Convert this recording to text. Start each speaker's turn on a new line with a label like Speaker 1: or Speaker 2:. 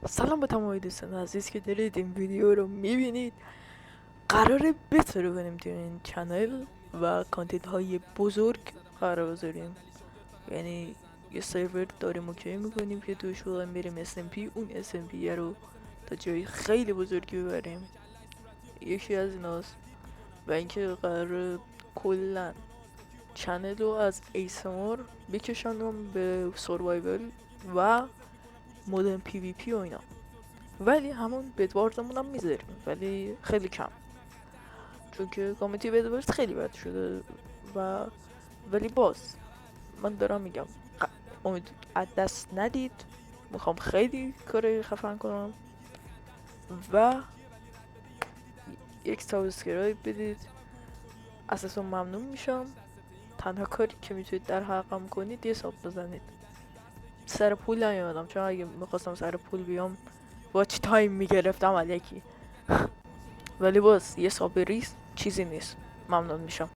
Speaker 1: سلام به تمام دوستان عزیز که دارید این ویدیو رو میبینید. قراره بتره کنیم توی این چنل و کانتنت های بزرگ قرار بذاریم. یعنی یه سرور داریم اوکی میکنیم که توش بخوایم بریم SMP، اون SMP رو تا جای خیلی بزرگی ببریم. یکی از ایناست. و اینکه قراره کلا چنل رو از ASMR بکشانم به سروایول و مدرن PvP و اینا. ولی همون بدوارزمون هم میذاریم، ولی خیلی کم، چون که کامیتی بدوارز خیلی بد شده. و ولی باز من دارم میگم امید از دست ندید. میخوام خیلی کار خفن کنم و یک سابسکرایب بدید، اساسا ممنون میشم. تنها کاری که میتونید در حقم کنید یه ساب بزنید. سر پول نیومدم، چون اگه میخواستم سر پول بیام واچ تایم میگرفتم علیکی. ولی باز یه ساب ریز چیزی نیست. ممنون میشم.